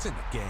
It's in the game.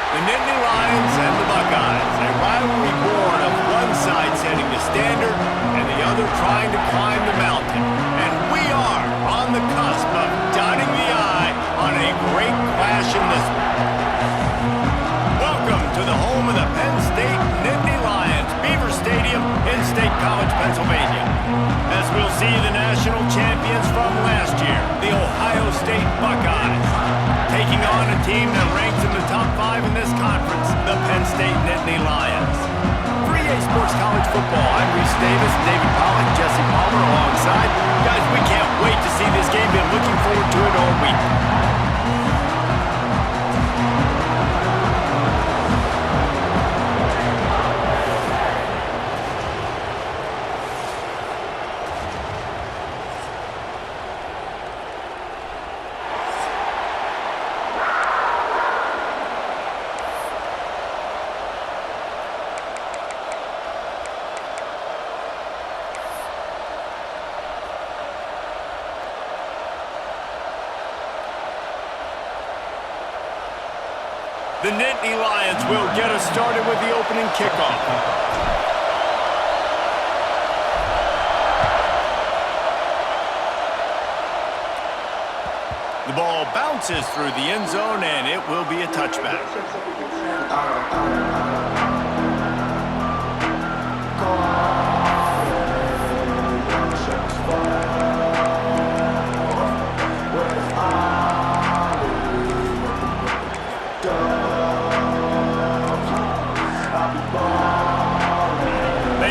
The Nittany Lions and the Buckeyes, a rivalry born of one side setting the standard and the other trying to climb the mountain. And we are on the cusp of dotting the I on a great clash in this one. Welcome to the home of the Penn State Nittany Lions, Beaver Stadium in State College, Pennsylvania. As we'll see the national champions from last year, the Ohio State Buckeyes, taking on a team that ranks in the top 5 in this conference, the Penn State Nittany Lions. For EA Sports College Football, I'm Reese Davis, David Pollack, Jesse Palmer alongside. Guys, we can't wait to see this game. Been looking forward to it all week. The Nittany Lions will get us started with the opening kickoff. The ball bounces through the end zone, and it will be a touchback.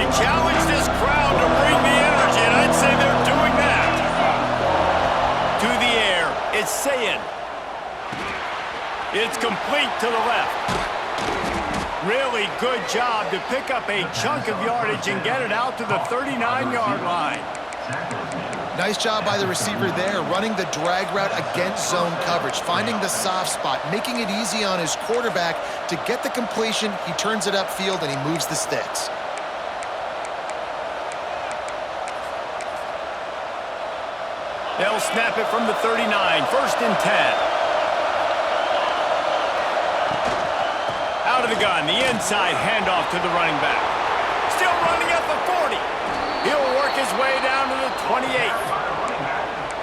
Challenge this crowd to bring the energy, and I'd say they're doing that. To the air, it's saying. It's complete to the left. Really good job to pick up a chunk of yardage and get it out to the 39-yard line. Nice job by the receiver there, running the drag route against zone coverage, finding the soft spot, making it easy on his quarterback to get the completion. He turns it upfield, and he moves the sticks. They'll snap it from the 39, 1st and 10. Out of the gun, the inside handoff to the running back. Still running at the 40. He'll work his way down to the 28.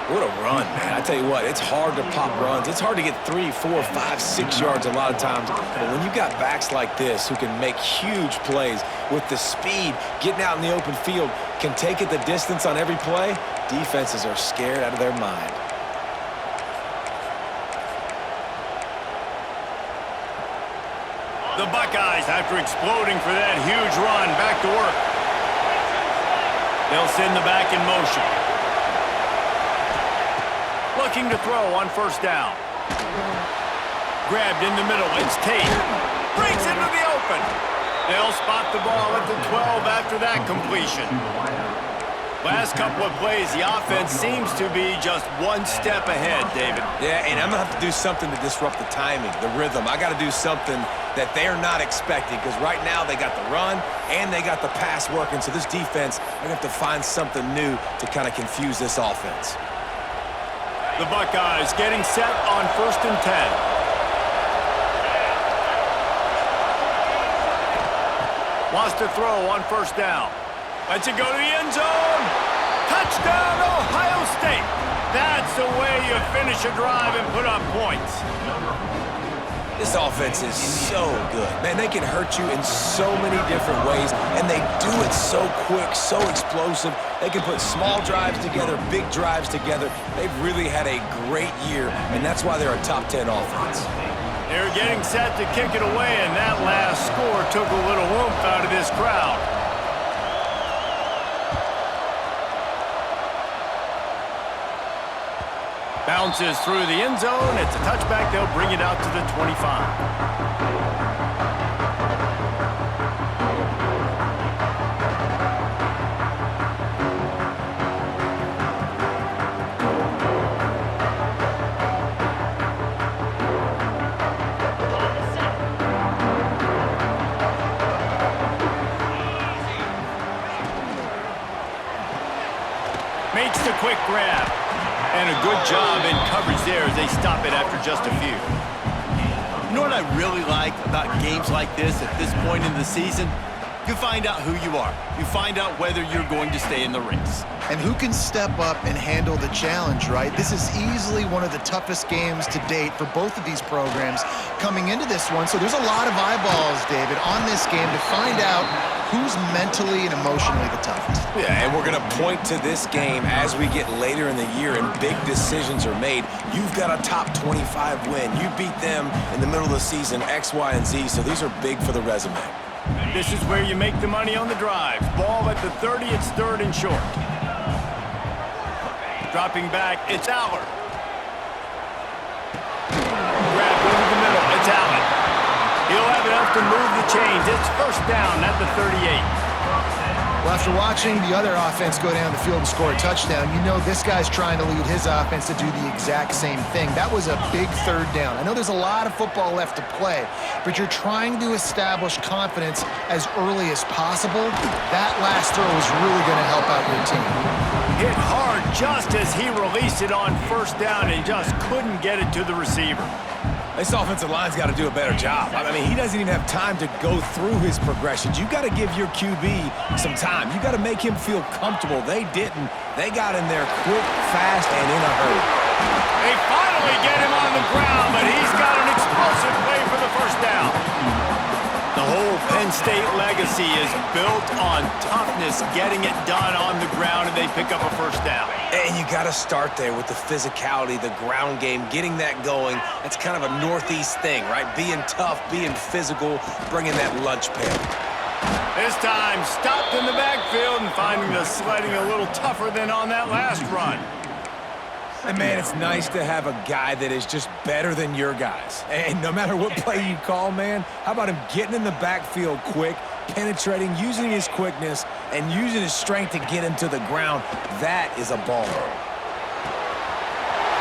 What a run, man. I tell you what, it's hard to pop runs. It's hard to get 3, 4, 5, 6 yards a lot of times. But when you got backs like this who can make huge plays with the speed, getting out in the open field, can take it the distance on every play, defenses are scared out of their mind. The Buckeyes, after exploding for that huge run, back to work. They'll send the back in motion. Looking to throw on first down. Grabbed in the middle. It's Tate. Breaks into the open. They'll spot the ball at the 12 after that completion. Last couple of plays, the offense seems to be just one step ahead, David. Yeah, and I'm going to have to do something to disrupt the timing, the rhythm. I got to do something that they're not expecting, because right now they got the run and they got the pass working. So this defense, they're going to have to find something new to kind of confuse this offense. The Buckeyes getting set on 1st and 10. Wants to throw on first down. Lets it go to the end zone. Touchdown, Ohio State. That's the way you finish a drive and put up points. This offense is so good. Man, they can hurt you in so many different ways, and they do it so quick, so explosive. They can put small drives together, big drives together. They've really had a great year, and that's why they're a top 10 offense. They're getting set to kick it away, and that last score took a little oomph out of this crowd. Bounces through the end zone. It's a touchback. They'll bring it out to the 25. Makes the quick grab. And a good job in coverage there as they stop it after just a few. You know what I really like about games like this at this point in the season? You find out who you are. You find out whether you're going to stay in the race. And who can step up and handle the challenge, right? This is easily one of the toughest games to date for both of these programs coming into this one. So there's a lot of eyeballs, David, on this game to find out who's mentally and emotionally the toughest. Yeah, and we're going to point to this game as we get later in the year and big decisions are made. You've got a top 25 win. You beat them in the middle of the season, X, Y, and Z, so these are big for the resume. This is where you make the money on the drive. Ball at the 30, it's 3rd and short. Dropping back, it's Aller. Grabbed over the middle, it's Allen. He'll have enough to move the chains. It's first down at the 38. Well, after watching the other offense go down the field and score a touchdown, you know this guy's trying to lead his offense to do the exact same thing. That was a big 3rd down. I know there's a lot of football left to play, but you're trying to establish confidence as early as possible. That last throw is really going to help out your team. Hit hard just as he released it on first down and just couldn't get it to the receiver. This offensive line's got to do a better job. I mean, he doesn't even have time to go through his progressions. You got to give your QB some time. You got to make him feel comfortable. They didn't. They got in there quick, fast, and in a hurry. They finally get him on the ground, but he's got an explosive play for the first down. The whole Penn State legacy is built on toughness, getting it done on the ground, and they pick up a first down. And you got to start there with the physicality, the ground game, getting that going. That's kind of a Northeast thing, right? Being tough, being physical, bringing that lunch pail. This time, stopped in the backfield and finding the sledding a little tougher than on that last run. And, man, it's nice to have a guy that is just better than your guys. And no matter what play you call, man, how about him getting in the backfield quick, penetrating, using his quickness, and using his strength to get him to the ground? That is a baller.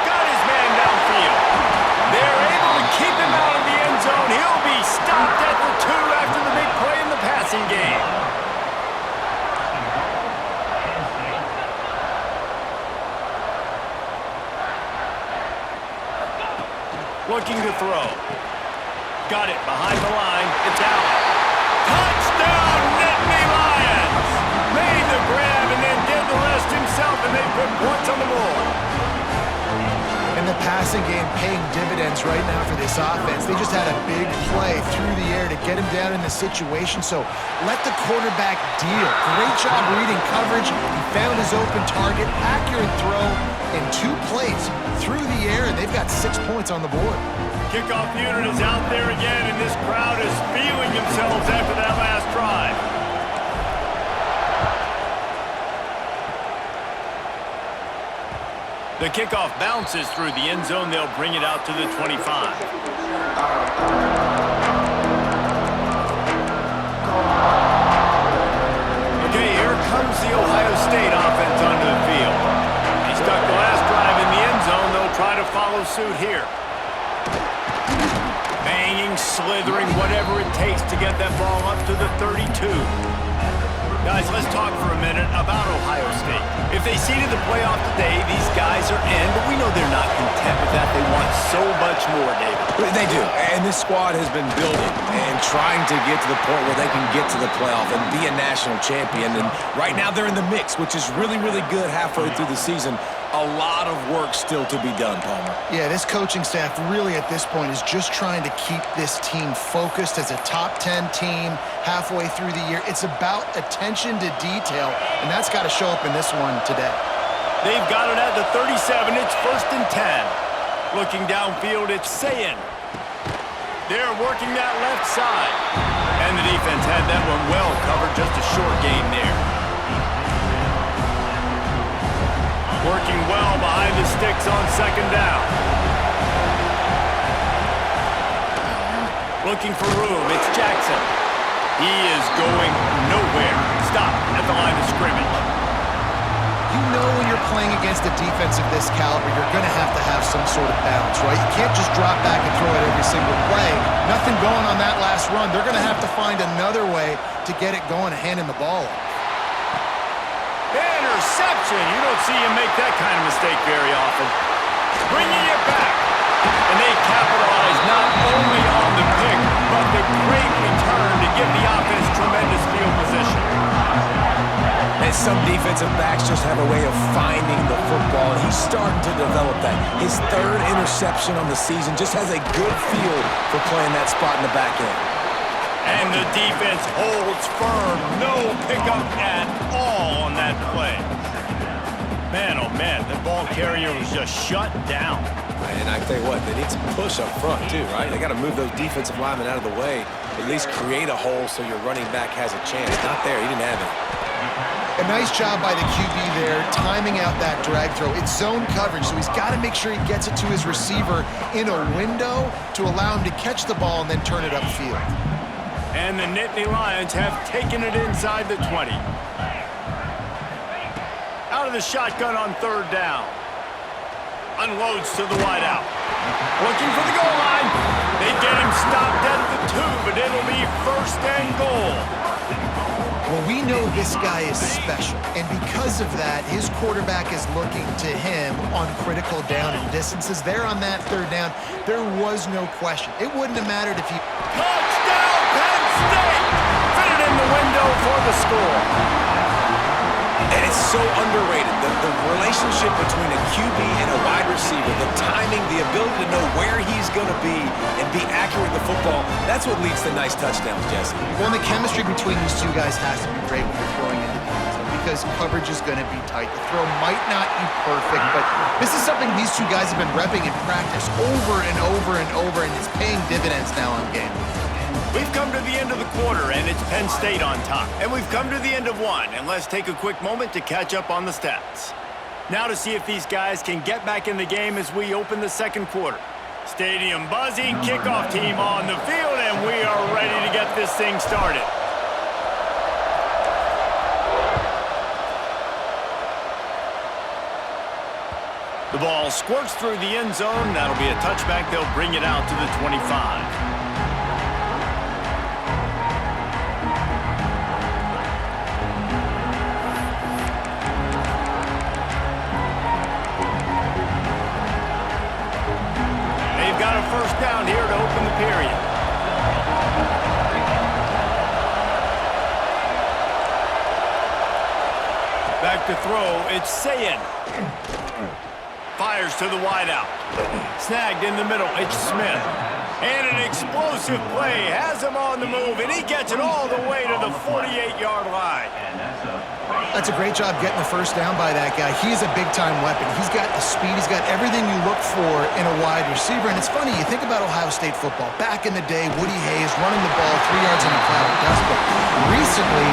Got his man downfield. They're able to keep him out of the end zone. He'll be stopped at the 2 after the big play in the passing game. Looking to throw. Got it behind the line. It's out. Touchdown, Nittany Lions! Made the grab and then did the rest himself, and they put points on the board. And the passing game paying dividends right now for this offense. They just had a big play through the air to get him down in the situation. So let the quarterback deal. Great job reading coverage. He found his open target, accurate throw, and 2 plays through the air, and they've got got 6 points on the board. Kickoff unit is out there again, and this crowd is feeling themselves after that last drive. The kickoff bounces through the end zone. They'll bring it out to the 25. Okay, here comes the Ohio State offense onto the field. They stuck the last drive in the end zone. They'll try to follow suit here. Banging, slithering, whatever it takes to get that ball up to the 32. Guys, let's talk for a minute about Ohio State. If they seeded the playoff today, these guys are in, but we know they're not content with that. They want so much more, David. They do, and this squad has been building and trying to get to the point where they can get to the playoff and be a national champion. And right now they're in the mix, which is really, really good halfway through the season. A lot of work still to be done, Palmer. Yeah, this coaching staff really at this point is just trying to keep this team focused as a top 10 team halfway through the year. It's about attention to detail, and that's got to show up in this one today. They've got it at the 37. It's 1st and 10. Looking downfield, it's Sayin. They're working that left side. And the defense had that one well covered, just a short gain there. Working well behind the sticks on 2nd down. Looking for room, it's Jackson. He is going nowhere. Stop at the line of scrimmage. You know when you're playing against a defense of this caliber, you're going to have some sort of balance, right? You can't just drop back and throw it every single play. Nothing going on that last run. They're going to have to find another way to get it going and handing the ball off. Interception. You don't see him make that kind of mistake very often. Bringing it back. And they capitalize not only on the pick, but the great return to give the offense tremendous field position. And some defensive backs just have a way of finding the football, and he's starting to develop that. His 3rd interception on the season just has a good feel for playing that spot in the back end. And the defense holds firm. No pickup at all on that play. Man, oh man, the ball carrier was just shut down. And I tell you what, they need some push up front too, right? They got to move those defensive linemen out of the way, at least create a hole so your running back has a chance. Not there, he didn't have it. A nice job by the QB there, timing out that drag throw. It's zone coverage, so he's got to make sure he gets it to his receiver in a window to allow him to catch the ball and then turn it upfield. And the Nittany Lions have taken it inside the 20. Out of the shotgun on 3rd down. Unloads to the wideout. Looking for the goal line. They get him stopped at the 2, but it'll be 1st and goal. Well, we know this guy is special, and because of that, his quarterback is looking to him on critical down and distances. There on that 3rd down, there was no question. It wouldn't have mattered if he... Touchdown, Penn State! Fitted in the window for the score. And it's so underrated, the relationship between a QB and a wide receiver, the timing, the ability to know where he's going to be and be accurate with the football, that's what leads to nice touchdowns, Jesse. Well, the chemistry between these two guys has to be great when you're throwing into the end zone because coverage is going to be tight. The throw might not be perfect, but this is something these two guys have been repping in practice over and over and over, and it's paying dividends now on game. We've come to the end of the quarter, and it's Penn State on top. And we've come to the end of one, and let's take a quick moment to catch up on the stats. Now to see if these guys can get back in the game as we open the 2nd quarter. Stadium buzzing, kickoff team on the field, and we are ready to get this thing started. The ball squirts through the end zone. That'll be a touchback. They'll bring it out to the 25. Got a 1st down here to open the period. Back to throw, it's Sayin. Fires to the wideout. Snagged in the middle, it's Smith. And an explosive play has him on the move, and he gets it all the way to the 48-yard line. That's a great job getting the first down by that guy. He is a big-time weapon. He's got the speed. He's got everything you look for in a wide receiver. And it's funny, you think about Ohio State football. Back in the day, Woody Hayes running the ball 3 yards in a cloud of dust. But recently,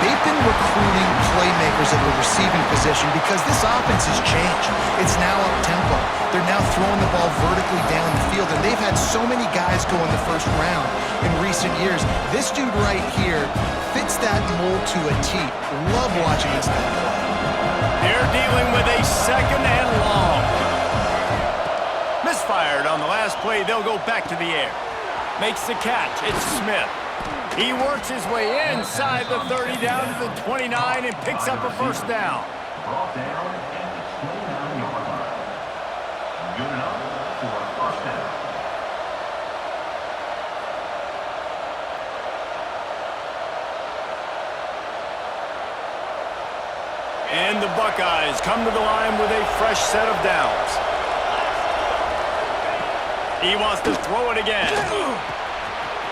they've been recruiting playmakers at the receiving position because this offense has changed. It's now up-tempo. They're now throwing the ball vertically down the field, and they've had so many guys go in the first round in recent years. This dude right here fits that mold to a T. Love watching this guy play. They're dealing with a second and long. Misfired on the last play. They'll go back to the air. Makes the catch. It's Smith. He works his way inside the 30 down to the 29 and picks up a first down. Brought down at the 29-yard line. Good enough for a first down. And the Buckeyes come to the line with a fresh set of downs. He wants to throw it again.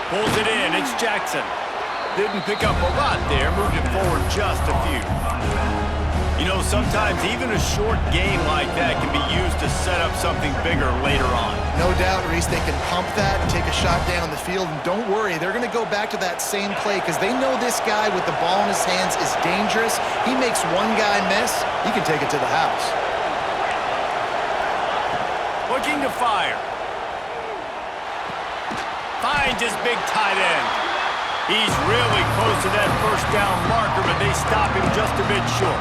Pulls it in. It's Jackson. Didn't pick up a lot there. Moved it forward just a few. You know, sometimes even a short game like that can be used to set up something bigger later on. No doubt, Reese, they can pump that and take a shot down the field. And don't worry, they're going to go back to that same play because they know this guy with the ball in his hands is dangerous. He makes one guy miss, he can take it to the house. Looking to fire. Finds his big tight end. He's really close to that first down marker, but they stop him just a bit short.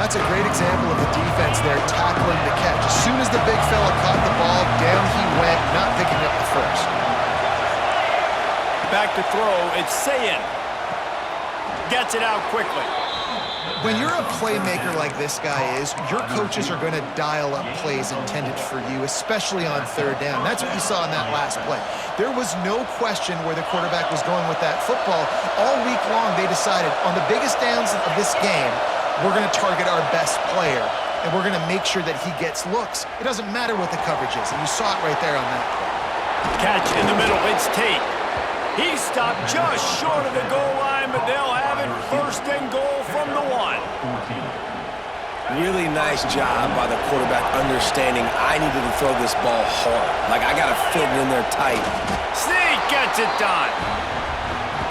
That's a great example of the defense there tackling the catch. As soon as the big fella caught the ball, down he went, not picking up the first. Back to throw, it's Sayin. Gets it out quickly. When you're a playmaker like this guy is, your coaches are going to dial up plays intended for you, especially on third down. That's what you saw in that last play. There was no question where the quarterback was going with that football. All week long, they decided on the biggest downs of this game, we're going to target our best player, and we're going to make sure that he gets looks. It doesn't matter what the coverage is, and you saw it right there on that play. Catch in the middle, it's Tate. He stopped just short of the goal line, but they'll have it first and goal from the 1. Really nice job by the quarterback understanding I needed to throw this ball hard. Like, I got to fit it in there tight. Sneak gets it done.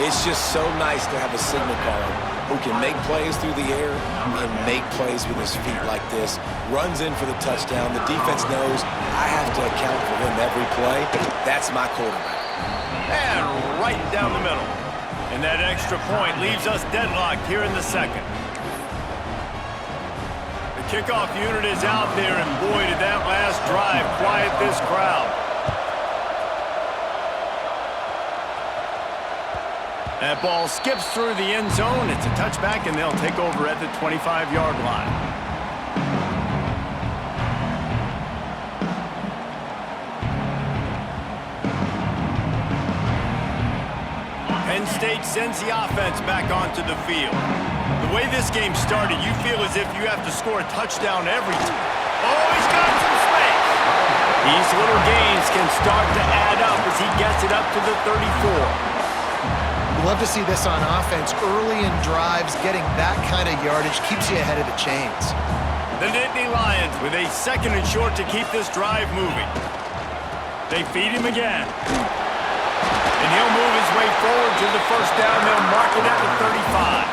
It's just so nice to have a signal caller who can make plays through the air and make plays with his feet like this. Runs in for the touchdown. The defense knows I have to account for him every play. That's my quarterback. And right down the middle. And that extra point leaves us deadlocked here in the second. The kickoff unit is out there, and boy, did that last drive quiet this crowd. That ball skips through the end zone. It's a touchback, and they'll take over at the 25-yard line. Penn State sends the offense back onto the field. The way this game started, you feel as if you have to score a touchdown every time. Oh, he's got some space. These little gains can start to add up as he gets it up to the 34. You love to see this on offense. Early in drives, getting that kind of yardage keeps you ahead of the chains. The Nittany Lions with a second and short to keep this drive moving. They feed him again. And he'll move his way forward to the first down. They'll mark it at the 35.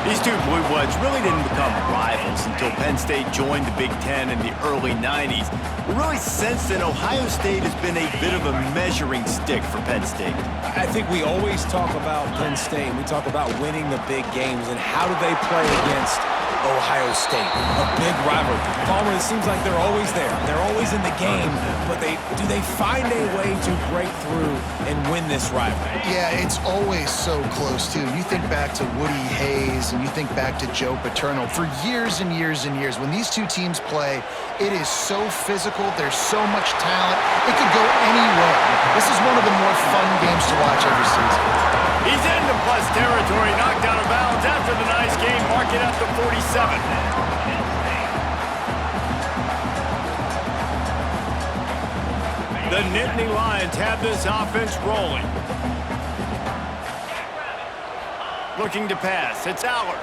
These two Blue Bloods really didn't become rivals until Penn State joined the Big Ten in the early 90s. But really, since then, Ohio State has been a bit of a measuring stick for Penn State. I think we always talk about Penn State. We talk about winning the big games and how do they play against Ohio State, a big rivalry. Palmer, it seems like they're always there. They're always in the game, but do they find a way to break through and win this rivalry? Yeah, it's always so close, too. You think back to Woody Hayes and you think back to Joe Paterno. For years and years and years, when these two teams play, it is so physical. There's so much talent. It could go any way. This is one of the more fun games to watch every season. He's into plus territory, knocked out of bounds after the nice game, mark it at the 47. The Nittany Lions have this offense rolling. Looking to pass. It's Aller.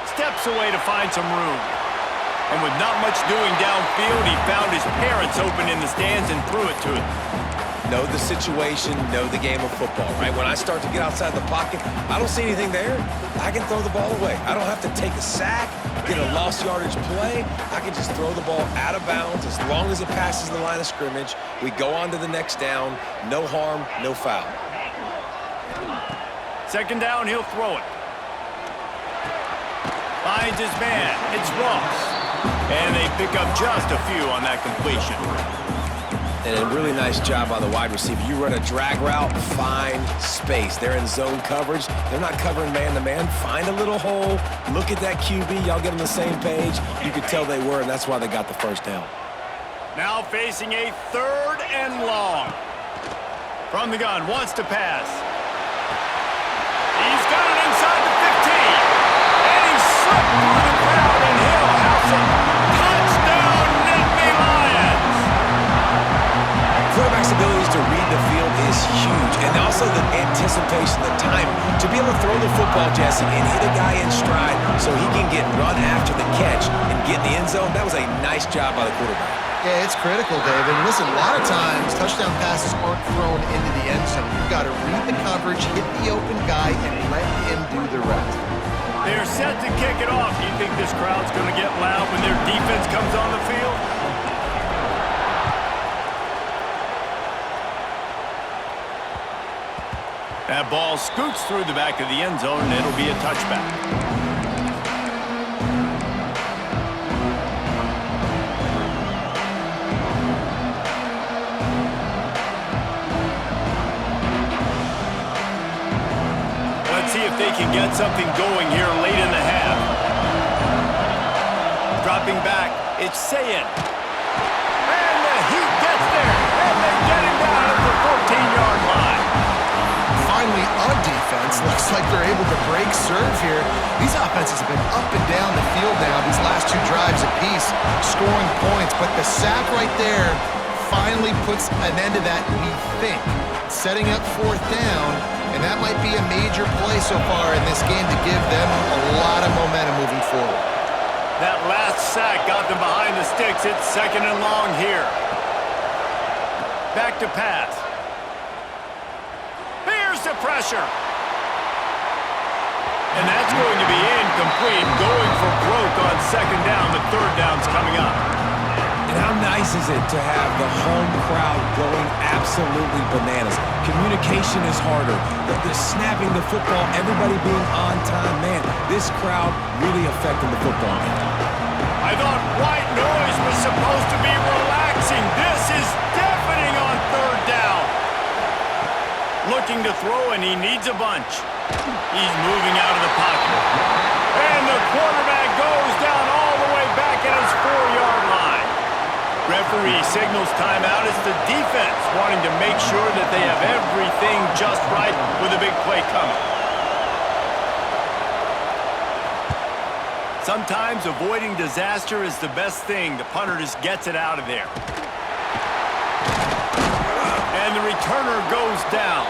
Steps away to find some room. And with not much doing downfield, he found his parents open in the stands and threw it to him. Know the situation, know the game of football, right? When I start to get outside the pocket, I don't see anything there. I can throw the ball away. I don't have to take a sack, get a lost yardage play. I can just throw the ball out of bounds as long as it passes the line of scrimmage. We go on to the next down. No harm, no foul. Second down, he'll throw it. Finds his man. It's Ross. And they pick up just a few on that completion. And a really nice job by the wide receiver. You run a drag route, find space. They're in zone coverage. They're not covering man-to-man. Find a little hole. Look at that QB. Y'all get on the same page. You could tell they were, and that's why they got the first down. Now facing a 3rd and long. From the gun, wants to pass. He's got it inside the 15. And he slipped through the crowd, and he'll house it. Touchdown, Nittany Lions! Quarterback's abilities to read the field is huge, and also the anticipation, the time to be able to throw the football, Jesse, and hit a guy in stride so he can get run after the catch and get in the end zone. That was a nice job by the quarterback. Yeah, it's critical, David. Listen, a lot of times touchdown passes aren't thrown into the end zone. You've got to read the coverage, hit the open guy, and let him do the rest. They're set to kick it off. Do you think this crowd's going to get loud when their defense comes on the field? That ball scoots through the back of the end zone, and it'll be a touchback. Let's see if they can get something going here late in the half. Dropping back, it's Sayin. And he gets there, and they get him down at the 14-yard line. Finally, a defense looks like they're able to break serve here. These offenses have been up and down the field now these last 2 drives apiece, scoring points. But the sack right there finally puts an end to that, we think. Setting up 4th down, and that might be a major play so far in this game to give them a lot of momentum moving forward. That last sack got them behind the sticks. It's 2nd and long here. Back to pass. Here's the pressure. And that's going to be incomplete. Going for broke on 2nd down. The 3rd down's coming up. And how nice is it to have the home crowd going absolutely bananas? Communication is harder. The snapping the football, everybody being on time. Man, this crowd really affecting the football game. I thought white noise was supposed to be relaxing. This is deafening on 3rd down. Looking to throw, and he needs a bunch. He's moving out of the pocket. And the quarterback goes down all the way back at his 4-yard line. Referee signals timeout. It's the defense wanting to make sure that they have everything just right with a big play coming. Sometimes avoiding disaster is the best thing. The punter just gets it out of there. And the returner goes down.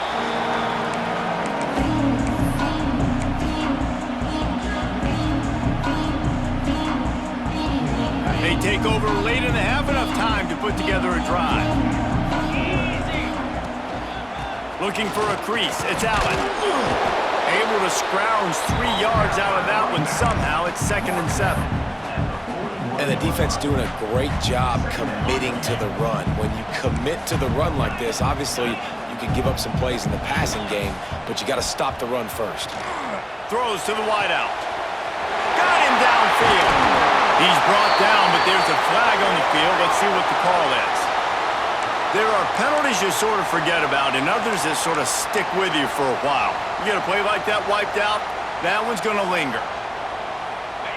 They take over late in the half, enough time to put together a drive. Looking for a crease, it's Allen. Able to scrounge 3 yards out of that one somehow. It's 2nd and 7. And the defense doing a great job committing to the run. When you commit to the run like this, obviously you can give up some plays in the passing game, but you got to stop the run first. Throws to the wideout. Got him downfield. He's brought down, but there's a flag on the field. Let's see what the call is. There are penalties you sort of forget about and others that sort of stick with you for a while. You get a play like that wiped out, that one's going to linger.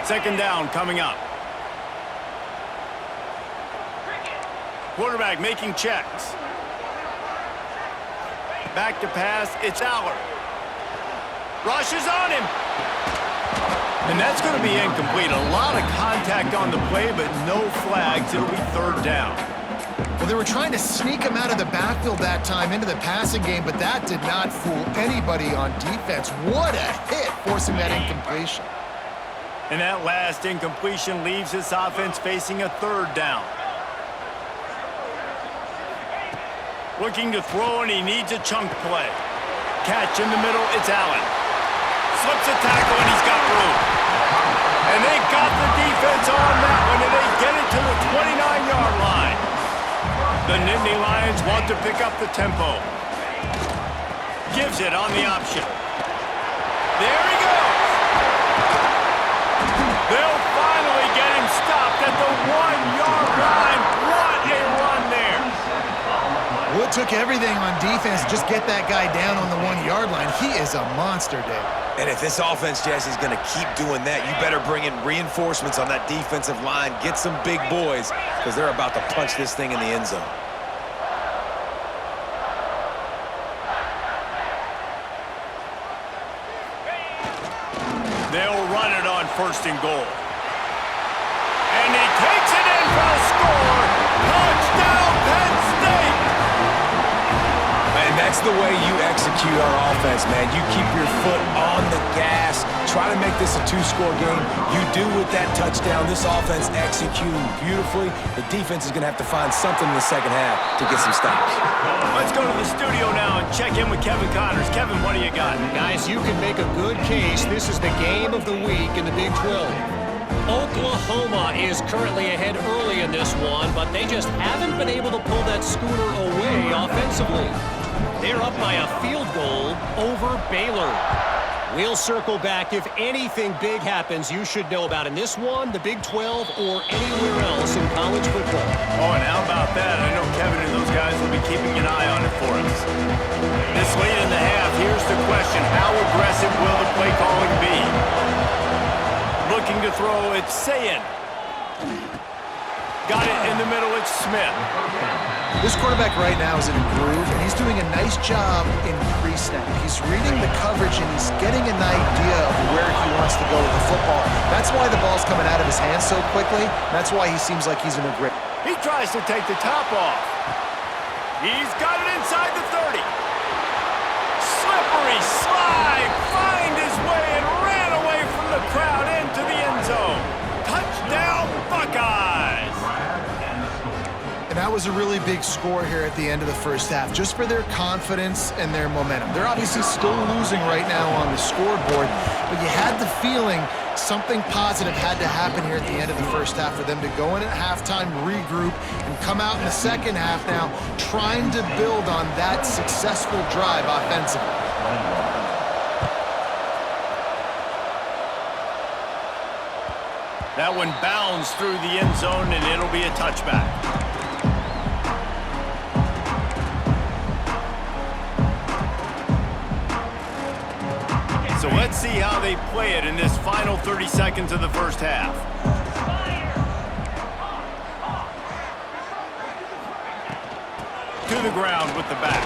2nd down coming up. Quarterback making checks. Back to pass, it's Aller. Rushes on him. And that's going to be incomplete. A lot of contact on the play, but no flags. It'll be 3rd down. Well, they were trying to sneak him out of the backfield that time into the passing game, but that did not fool anybody on defense. What a hit, forcing that incompletion. And that last incompletion leaves this offense facing a third down. Looking to throw, and he needs a chunk play. Catch in the middle, it's Allen. Slips a tackle, and he's got room. And they got the defense on that one, and they get it to the 29-yard line. The Nittany Lions want to pick up the tempo. Gives it on the option. There he goes. They'll finally get him stopped at the 1-yard line. What a run there. Well, it took everything on defense to just get that guy down on the 1-yard line. He is a monster, Dave. And if this offense, Jesse, is going to keep doing that, you better bring in reinforcements on that defensive line. Get some big boys, because they're about to punch this thing in the end zone. They'll run it on 1st and goal. And he takes it in for a score. Touchdown, Penn State! And that's the way you execute our offense, man. You keep your foot on the gas. Try to make this a 2-score game. You do with that touchdown. This offense executing beautifully. The defense is going to have to find something in the second half to get some stops. Let's go to the studio now and check in with Kevin Connors. Kevin, what do you got? Guys, you can make a good case. This is the game of the week in the Big 12. Oklahoma is currently ahead early in this one, but they just haven't been able to pull that schooner away offensively. They're up by a field goal over Baylor. We'll circle back if anything big happens you should know about in this one, the Big 12, or anywhere else in college football. Oh, and how about that? I know Kevin and those guys will be keeping an eye on it for us. This late in the half, here's the question. How aggressive will the play calling be? Looking to throw, it's Sayin. Got it in the middle, it's Smith. This quarterback right now is in a groove, and he's doing a nice job in pre-snap. He's reading the coverage, and he's getting an idea of where he wants to go with the football. That's why the ball's coming out of his hands so quickly. That's why he seems like he's in a grip. He tries to take the top off. He's got it inside the 30. Slippery slide, find his way and ran away from the crowd into the end zone. Touchdown, Buckeyes! And that was a really big score here at the end of the first half, just for their confidence and their momentum. They're obviously still losing right now on the scoreboard, but you had the feeling something positive had to happen here at the end of the first half for them to go in at halftime, regroup, and come out in the second half now trying to build on that successful drive offensively. That one bounds through the end zone, and it'll be a touchback. So let's see how they play it in this final 30 seconds of the first half. To the ground with the back.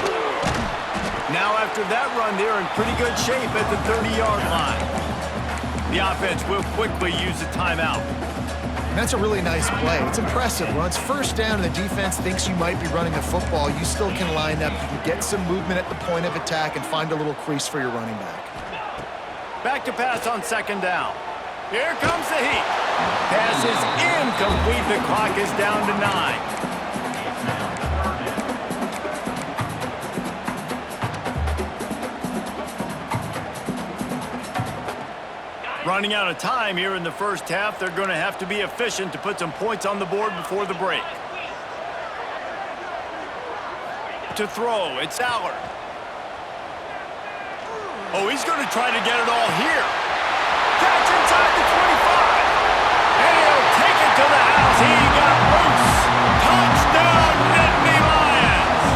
Now after that run, they're in pretty good shape at the 30-yard line. The offense will quickly use a timeout. And that's a really nice play. It's impressive. When it's first down and the defense thinks you might be running the football, you still can line up. You can get some movement at the point of attack and find a little crease for your running back. Back to pass on 2nd down. Here comes the heat. Pass is incomplete. The clock is down to 9. Running out of time here in the first half. They're going to have to be efficient to put some points on the board before the break. To throw, it's Allard. Oh, he's going to try to get it all here. Catch inside the 25. And he'll take it to the house. He got loose. Touchdown, Nittany Lions.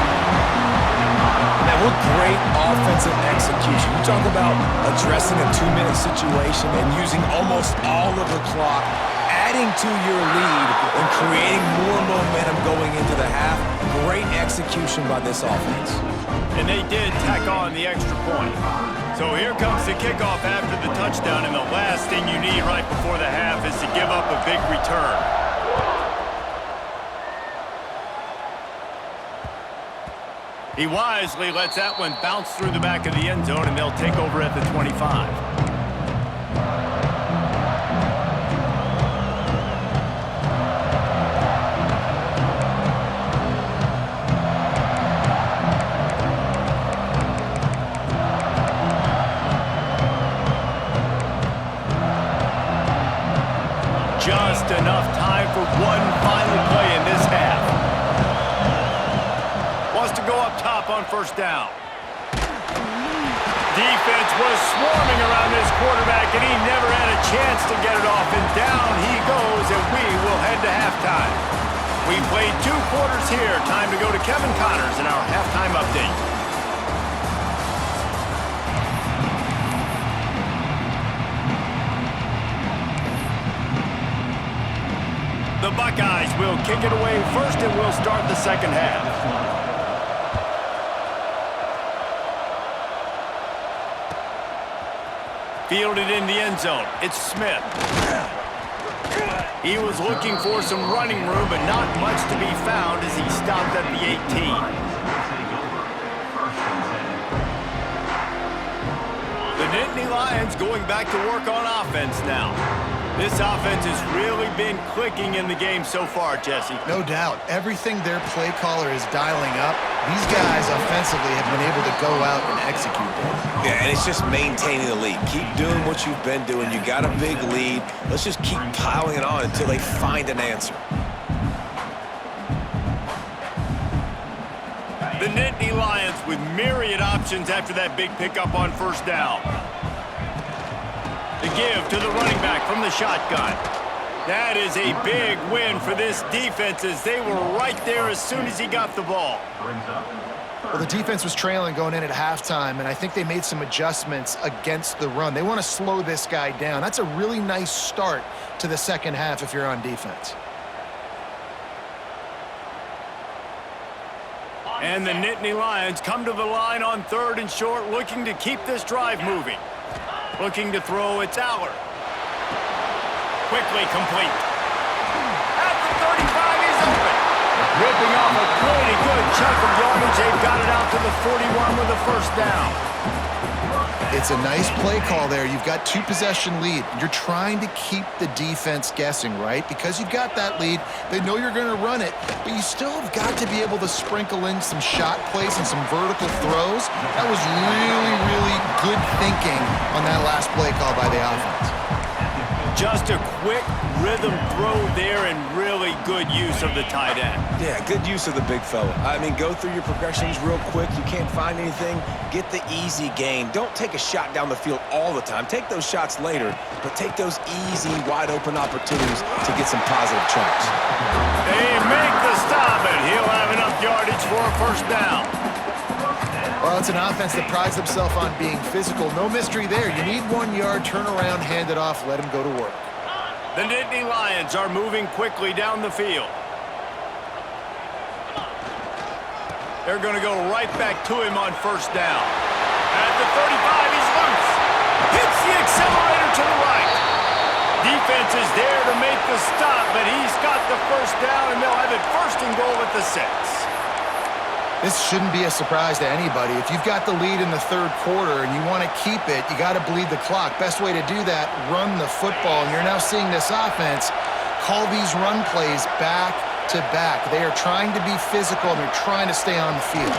Man, what great offensive execution. You talk about addressing a 2-minute situation and using almost all of the clock, adding to your lead and creating more momentum going into the half. Great execution by this offense. And they did tack on the extra point. So here comes the kickoff after the touchdown, and the last thing you need right before the half is to give up a big return. He wisely lets that one bounce through the back of the end zone, and they'll take over at the 25. Just enough time for one final play in this half. Wants to go up top on first down. Defense was swarming around this quarterback, and he never had a chance to get it off. And down he goes, and we will head to halftime. We played 2 quarters here. Time to go to Kevin Connors in our halftime update. The Buckeyes will kick it away first, and we'll start the second half. Fielded in the end zone. It's Smith. He was looking for some running room, but not much to be found as he stopped at the 18. The Nittany Lions going back to work on offense now. This offense has really been clicking in the game so far, Jesse. No doubt. Everything their play caller is dialing up, these guys offensively have been able to go out and execute that. Yeah, and it's just maintaining the lead. Keep doing what you've been doing. You got a big lead. Let's just keep piling it on until they find an answer. The Nittany Lions with myriad options after that big pickup on first down. The give to the running back from the shotgun. That is a big win for this defense as they were right there as soon as he got the ball. Well, the defense was trailing going in at halftime, and I think they made some adjustments against the run. They want to slow this guy down. That's a really nice start to the second half if you're on defense. And the Nittany Lions come to the line on 3rd and short, looking to keep this drive moving. Looking to throw, it's Aller. Quickly complete. At the 35, he's open. Ripping off a pretty good chunk of yardage. They've got it out to the 41 with a first down. It's a nice play call there. You've got 2-possession lead. You're trying to keep the defense guessing, right? Because you've got that lead, they know you're going to run it, but you still have got to be able to sprinkle in some shot plays and some vertical throws. That was really, really good thinking on that last play call by the offense. Just a quick rhythm throw there and really good use of the tight end. Yeah, good use of the big fella. I mean, go through your progressions real quick. You can't find anything, get the easy gain. Don't take a shot down the field all the time. Take those shots later, but take those easy, wide-open opportunities to get some positive chunks. They make the stop, and he'll have enough yardage for a first down. Well, it's an offense that prides themselves on being physical. No mystery there. You need 1 yard, turn around, hand it off, let him go to work. The Nittany Lions are moving quickly down the field. They're going to go right back to him on first down. At the 35, he's loose. Hits the accelerator to the right. Defense is there to make the stop, but he's got the first down, and they'll have it 1st and goal at the 6. This shouldn't be a surprise to anybody. If you've got the lead in the 3rd quarter and you want to keep it, you got to bleed the clock. Best way to do that, run the football. And you're now seeing this offense call these run plays back to back. They are trying to be physical, and they're trying to stay on the field.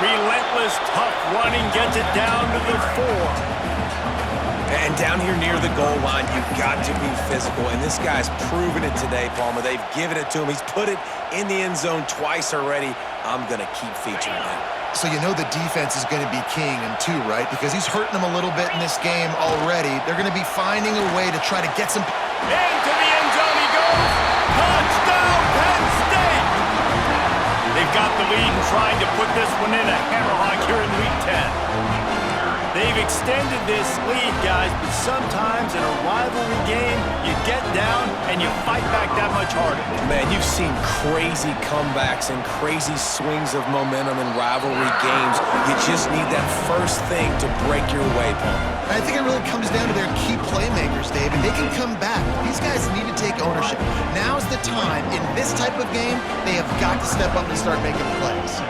Relentless, tough running gets it down to the 4. And down here near the goal line, you've got to be physical. And this guy's proven it today, Palmer. They've given it to him. He's put it in the end zone twice already. I'm going to keep featuring him. So you know the defense is going to be keying him too, right? Because he's hurting them a little bit in this game already. They're going to be finding a way to try to get some... Into the end zone he goes. Touchdown, Penn State! They've got the lead and trying to put this one in a hammerlock here in Week 10. They've extended this lead, guys, but sometimes in a rivalry game, you get down and you fight back that much harder. Man, you've seen crazy comebacks and crazy swings of momentum in rivalry games. You just need that first thing to break your way, Paul. I think it really comes down to their key playmakers, Dave, and they can come back. These guys need to take ownership. Now's the time. In this type of game, they have got to step up and start making plays.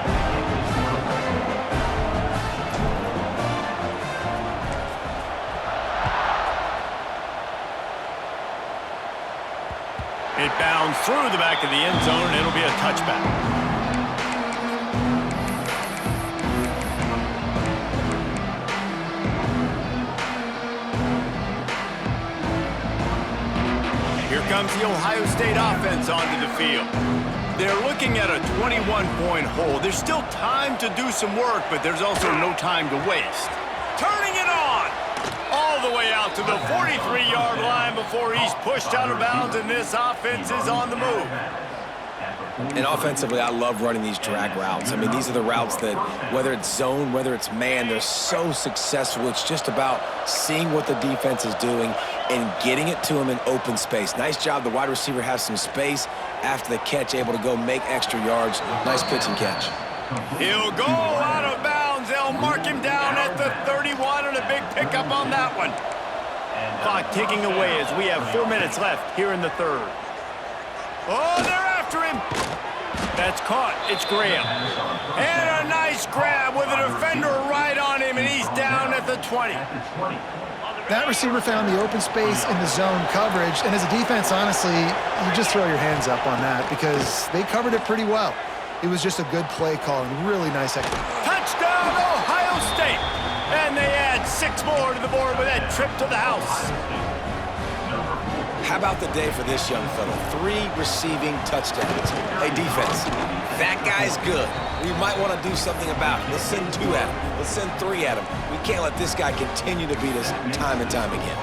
bounds through the back of the end zone, and it'll be a touchback. Here comes the Ohio State offense onto the field. They're looking at a 21-point hole. There's still time to do some work, but there's also no time to waste. Turning it on! All the way out to the 43-yard line before he's pushed out of bounds, and this offense is on the move. And offensively, I love running these drag routes. I mean, these are the routes that, whether it's zone, whether it's man, they're so successful. It's just about seeing what the defense is doing and getting it to him in open space. Nice job. The wide receiver has some space after the catch, able to go make extra yards. Nice pitch and catch. He'll go out of bounds. They'll mark him down at the 31, and a big pickup on that one. Clock ticking away as we have 4 minutes left here in the third. Oh, they're after him. That's caught. It's Graham. And a nice grab with a defender right on him, and he's down at the 20. That receiver found the open space in the zone coverage, and as a defense, honestly, you just throw your hands up on that because they covered it pretty well. It was just a good play call and really nice execution. Touchdown, Ohio State! And they add 6 more to the board with that trip to the house. How about the day for this young fella? 3 receiving touchdowns. Hey, defense, that guy's good. We might want to do something about it. Let's send 2 at him. Let's send 3 at him. We can't let this guy continue to beat us time and time again.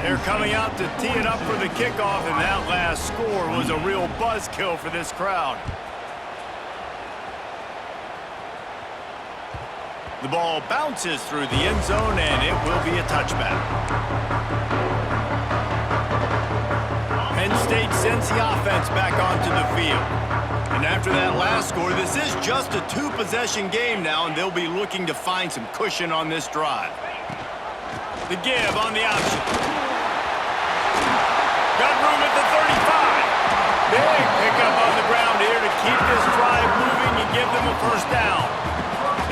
They're coming out to tee it up for the kickoff, and that last score was a real buzzkill for this crowd. The ball bounces through the end zone, and it will be a touchback. Penn State sends the offense back onto the field. And after that last score, this is just a 2-possession game now, and they'll be looking to find some cushion on this drive. The give on the option. Got room at the 35. Big pickup on the ground here to keep this drive moving and give them a first down.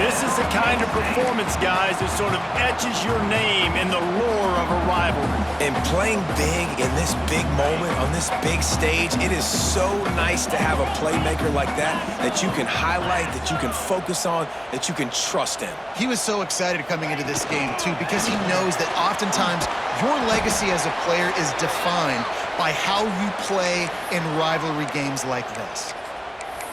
This is the kind of performance, guys, that sort of etches your name in the lore of a rivalry. And playing big in this big moment, on this big stage, it is so nice to have a playmaker like that you can highlight, that you can focus on, that you can trust in. He was so excited coming into this game, too, because he knows that oftentimes your legacy as a player is defined by how you play in rivalry games like this.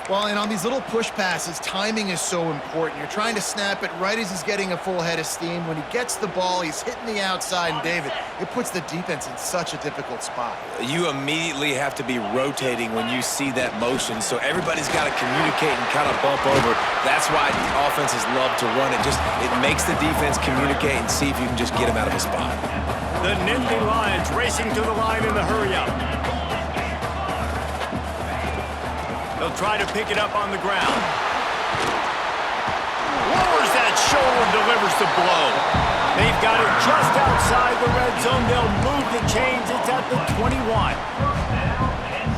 Well, and on these little push passes, timing is so important. You're trying to snap it right as he's getting a full head of steam. When he gets the ball, he's hitting the outside, and David, it puts the defense in such a difficult spot. You immediately have to be rotating when you see that motion, so everybody's got to communicate and kind of bump over. That's why offenses love to run it. It makes the defense communicate and see if you can just get him out of a spot. The Nittany Lions racing to the line in the hurry-up. They'll try to pick it up on the ground. Lowers that shoulder, delivers the blow. They've got it just outside the red zone. They'll move the chains. It's at the 21.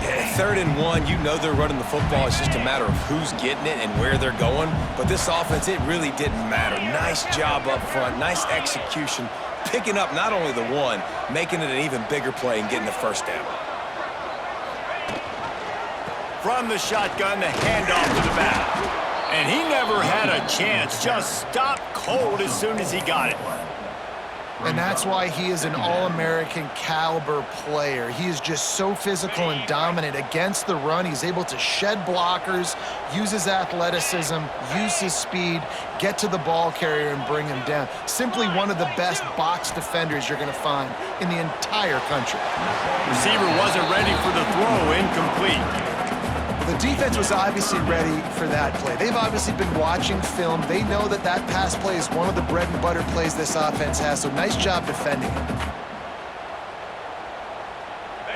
Yeah, 3rd and 1, you know they're running the football. It's just a matter of who's getting it and where they're going. But this offense, it really didn't matter. Nice job up front, nice execution, picking up not only the 1, making it an even bigger play and getting the first down. From the shotgun, the handoff to the back. And he never had a chance. Just stopped cold as soon as he got it. And that's why he is an All-American caliber player. He is just so physical and dominant against the run. He's able to shed blockers, use his athleticism, use his speed, get to the ball carrier and bring him down. Simply one of the best box defenders you're going to find in the entire country. Receiver wasn't ready for the throw, incomplete. The defense was obviously ready for that play. They've obviously been watching film. They know that that pass play is one of the bread and butter plays this offense has, so nice job defending it.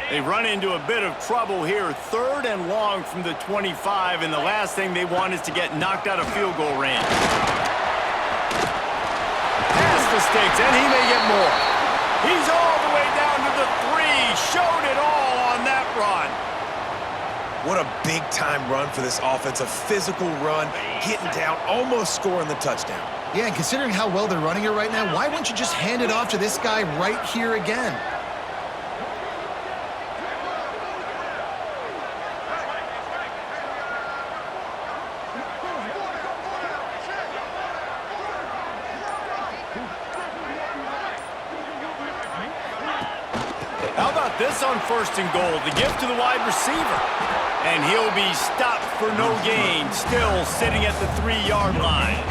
They run into a bit of trouble here. 3rd and long from the 25, and the last thing they want is to get knocked out of field goal range. Past the sticks, and he may get more. He's all the way down to the 3. Showed it all on that run. What a big-time run for this offense, a physical run, getting down, almost scoring the touchdown. Yeah, and considering how well they're running it right now, why wouldn't you just hand it off to this guy right here again? With this on 1st and goal, the gift to the wide receiver. And he'll be stopped for no gain, still sitting at the 3-yard line.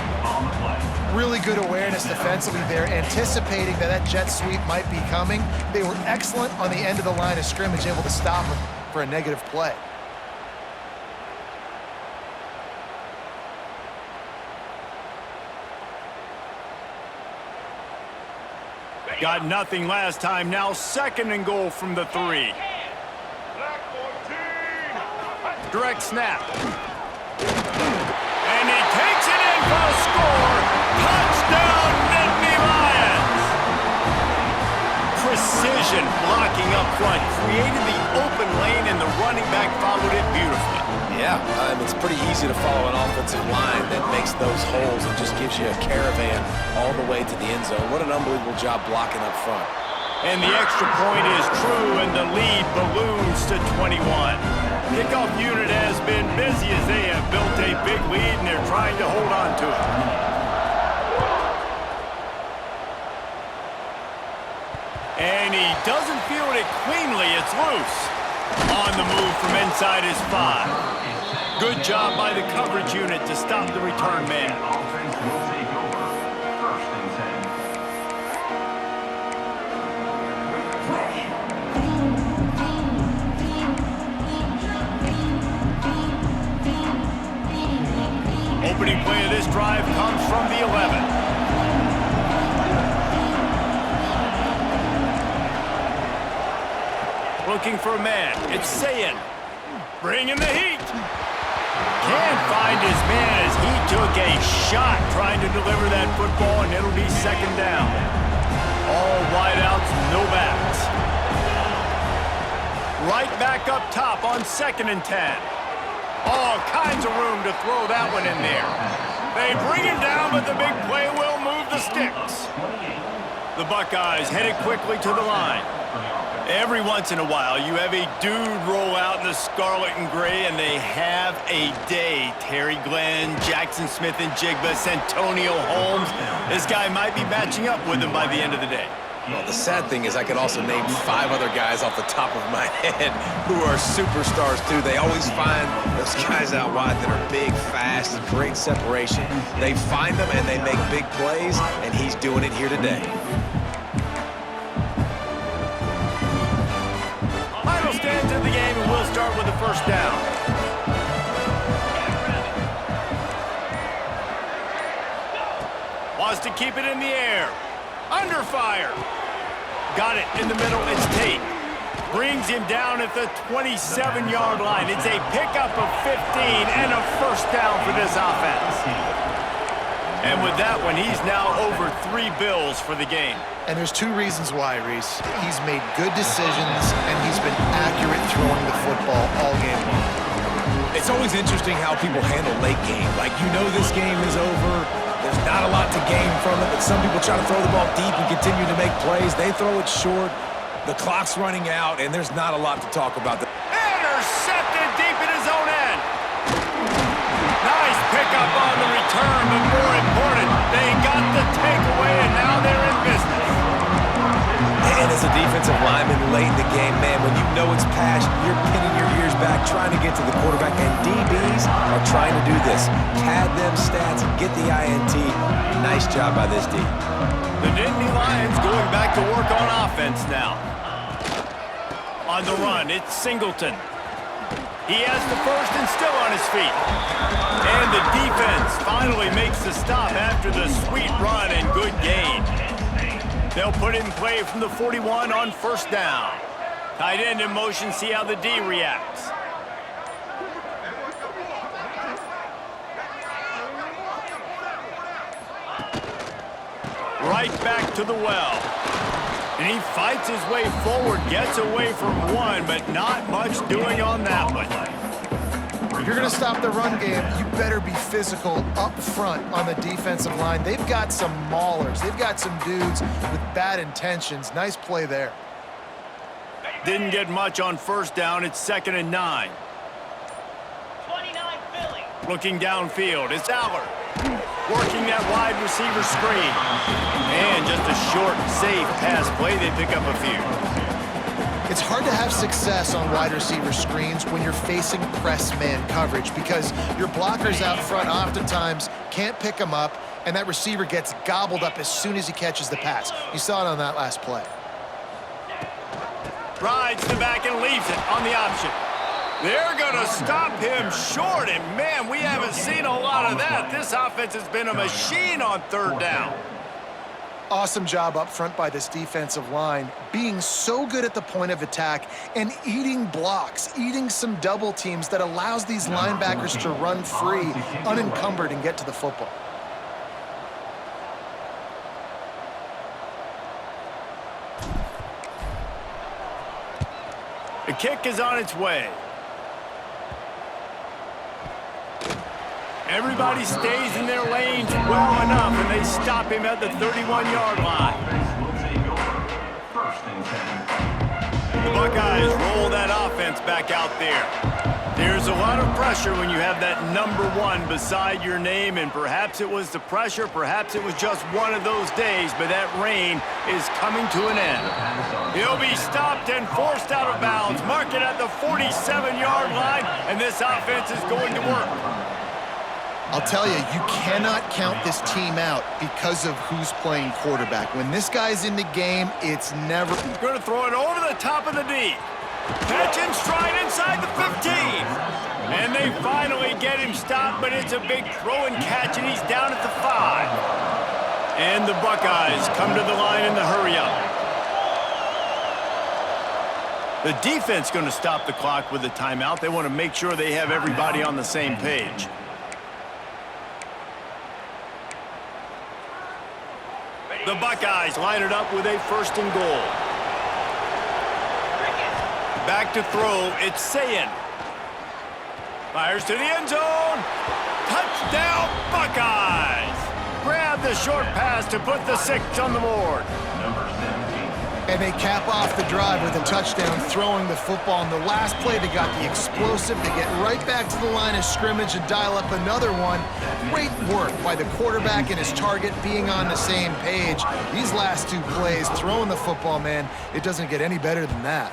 Really good awareness defensively there, anticipating that jet sweep might be coming. They were excellent on the end of the line of scrimmage, able to stop him for a negative play. Got nothing last time, now 2nd and goal from the 3. Direct snap. And he takes it in for a score. Touchdown, Nittany Lions! Precision blocking up front, created the open lane, and the running back followed it beautifully. Yeah, it's pretty easy to follow an offensive line that makes those holes and just gives you a caravan all the way to the end zone. What an unbelievable job blocking up front. And the extra point is true, and the lead balloons to 21. Kickoff unit has been busy as they have built a big lead, and they're trying to hold on to it. And he doesn't field it cleanly. It's loose. On the move from inside his 5. Good job by the coverage unit to stop the return man. Offense will take over. 1st and 10. Opening play of this drive comes from the 11. Looking for a man. It's Sayin. Bringing the heat. Can't find his man as he took a shot trying to deliver that football, and it'll be 2nd down. All wideouts, no backs. Right back up top on 2nd and 10. All kinds of room to throw that one in there. They bring him down, but the big play will move the sticks. The Buckeyes headed quickly to the line. Every once in a while, you have a dude roll out in the scarlet and gray, and they have a day. Terry Glenn, Jackson Smith and Jigba, Santonio Holmes. This guy might be matching up with him by the end of the day. Well, the sad thing is I could also name 5 other guys off the top of my head who are superstars, too. They always find those guys out wide that are big, fast, great separation. They find them, and they make big plays, and he's doing it here today. Stands in the game, and we'll start with the 1st down. Wants to keep it in the air. Under fire. Got it in the middle. It's Tate. Brings him down at the 27-yard line. It's a pickup of 15 and a 1st down for this offense. And with that one, he's now over 3 bills for the game. And there's 2 reasons why, Reese. He's made good decisions, and he's been accurate throwing the football all game long. It's always interesting how people handle late game. Like, you know this game is over. There's not a lot to gain from it, but some people try to throw the ball deep and continue to make plays. They throw it short. The clock's running out, and there's not a lot to talk about. Intercepted deep in his own end. Nice pickup on the return, but more important, they got the takeaway, and now they're in business. And as a defensive lineman late in the game, man, when you know it's passed, you're pinning your ears back, trying to get to the quarterback, and DBs are trying to do this. Pad them stats, get the INT. Nice job by this D. The Nittany Lions going back to work on offense now. On the run, it's Singleton. He has the 1st and still on his feet. And the defense finally makes the stop after the sweet run and good gain. They'll put it in play from the 41 on 1st down. Tight end in motion, see how the D reacts. Right back to the well. And he fights his way forward, gets away from one, but not much doing on that one. If you're going to stop the run game, you better be physical up front on the defensive line. They've got some maulers. They've got some dudes with bad intentions. Nice play there. Didn't get much on 1st down. It's 2nd and 9. 29 Philly. Looking downfield, it's Aller. Working that wide receiver screen. And just a short, safe pass play. They pick up a few. It's hard to have success on wide receiver screens when you're facing press man coverage because your blockers out front oftentimes can't pick them up, and that receiver gets gobbled up as soon as he catches the pass. You saw it on that last play. Rides the back and leaves it on the option. They're going to stop him short, and man, we haven't seen a lot of that. This offense has been a machine on third down. Awesome job up front by this defensive line, being so good at the point of attack and eating blocks, eating some double teams that allows these linebackers to run free, unencumbered, and get to the football. The kick is on its way. Everybody stays in their lanes well enough, and they stop him at the 31-yard line. The Buckeyes roll that offense back out there. There's a lot of pressure when you have that number 1 beside your name, and perhaps it was the pressure, perhaps it was just one of those days, but that reign is coming to an end. He'll be stopped and forced out of bounds, mark it at the 47-yard line, and this offense is going to work. I'll tell you, you cannot count this team out because of who's playing quarterback. When this guy's in the game, it's never... Going to throw it over the top of the D. Catch and stride inside the 15. And they finally get him stopped, but it's a big throw and catch, and he's down at the 5. And the Buckeyes come to the line in the hurry-up. The defense going to stop the clock with a timeout. They want to make sure they have everybody on the same page. The Buckeyes line it up with a 1st and goal. Back to throw, it's Sayin. Fires to the end zone. Touchdown, Buckeyes! Grab the short pass to put the 6 on the board. And they cap off the drive with a touchdown, throwing the football. In the last play, they got the explosive to get right back to the line of scrimmage and dial up another one. Great work by the quarterback and his target being on the same page. These last 2 plays, throwing the football, man, it doesn't get any better than that.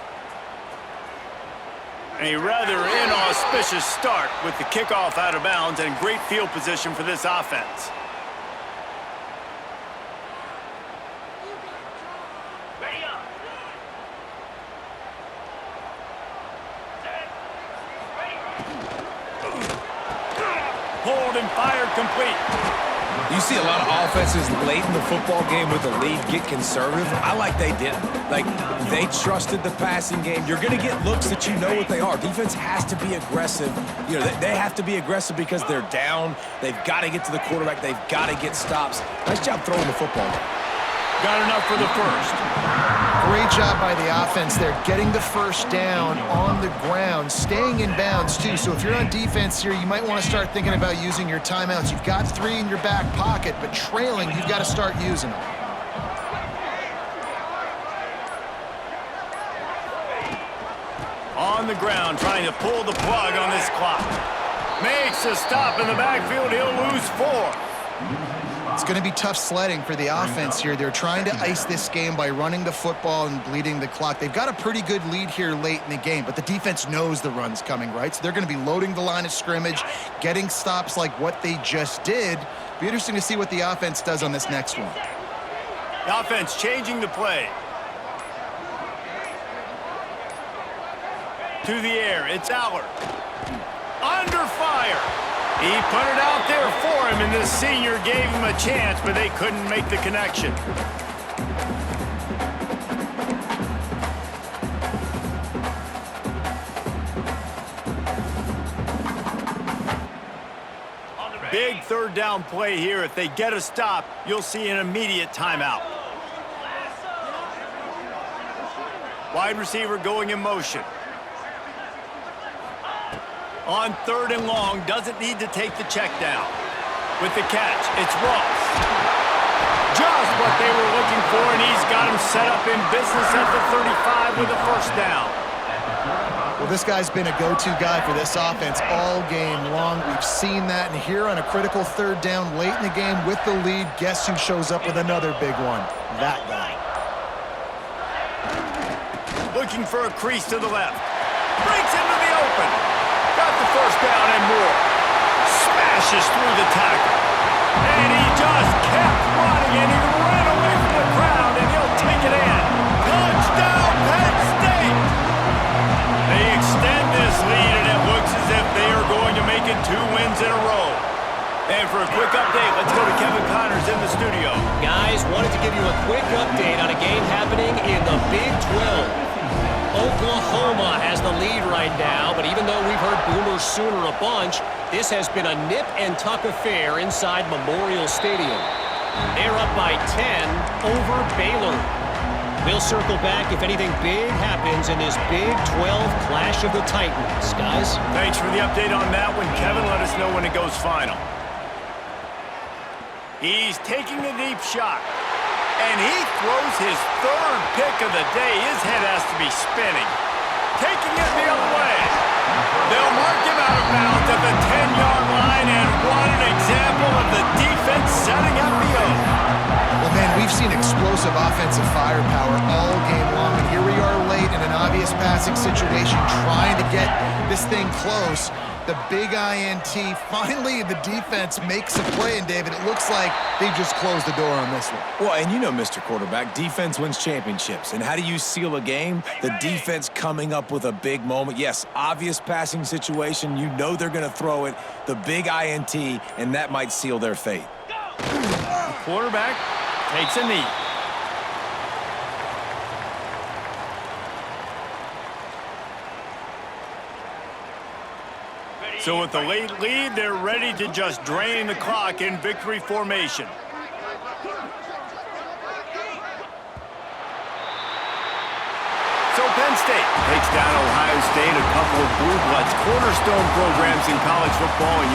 A rather inauspicious start with the kickoff out of bounds and great field position for this offense. Hold and fire complete. You see a lot of offenses late in the football game with the lead get conservative. I like they did. Like, they trusted the passing game. You're going to get looks that you know what they are. Defense has to be aggressive. You know, they have to be aggressive because they're down. They've got to get to the quarterback. They've got to get stops. Nice job throwing the football. Got enough for the 1st. Great job by the offense there, getting the 1st down on the ground, staying in bounds too. So if you're on defense here, you might want to start thinking about using your timeouts. You've got 3 in your back pocket, but trailing, you've got to start using them. On the ground, trying to pull the plug on this clock. Makes a stop in the backfield. He'll lose 4. It's going to be tough sledding for the offense here. They're trying to ice this game by running the football and bleeding the clock. They've got a pretty good lead here late in the game, but the defense knows the run's coming, right? So they're going to be loading the line of scrimmage, getting stops like what they just did. Be interesting to see what the offense does on this next one. The offense changing the play. To the air, it's Allard. Under fire. He put it out there for him, and the senior gave him a chance, but they couldn't make the connection. Big 3rd down play here. If they get a stop, you'll see an immediate timeout. Wide receiver going in motion. On 3rd and long, doesn't need to take the check down. With the catch, it's Ross. Just what they were looking for, and he's got him set up in business at the 35 with a 1st down. Well, this guy's been a go-to guy for this offense all game long. We've seen that, and here on a critical 3rd down late in the game with the lead, guess who shows up with another big one? That guy. looking for a crease to the left. Breaks into the open. Got the first down and more. Smashes through the tackle. And he just kept running, and he ran away from the crowd, and he'll take it in. Touchdown, Penn State! They extend this lead, and it looks as if they are going to make it 2 wins in a row. And for a quick update, let's go to Kevin Connors in the studio. Guys, wanted to give you a quick update on a game happening in the Big 12. Oklahoma has the lead right now, but even though we've heard Boomer Sooner a bunch, this has been a nip-and-tuck affair inside Memorial Stadium. They're up by 10 over Baylor. We'll circle back if anything big happens in this Big 12 Clash of the Titans, guys. Thanks for the update on that one, Kevin. Let us know when it goes final. He's taking a deep shot. And he throws his 3rd pick of the day. His head has to be spinning. Taking it the other way. They'll mark him out of bounds at the 10-yard line, and what an example of the defense setting up the O. Well, man, we've seen explosive offensive firepower all game long, and here we are late in an obvious passing situation trying to get this thing close. The big INT, finally the defense makes a play, and David, it looks like they've just closed the door on this one. Well, and you know, Mr. Quarterback, defense wins championships. And how do you seal a game? The defense coming up with a big moment. Yes, obvious passing situation. You know they're going to throw it. The big INT, and that might seal their fate. The quarterback takes a knee. So with the late lead, they're ready to just drain the clock in victory formation. So Penn State takes down Ohio State, a couple of blue bloods, cornerstone programs in college football. And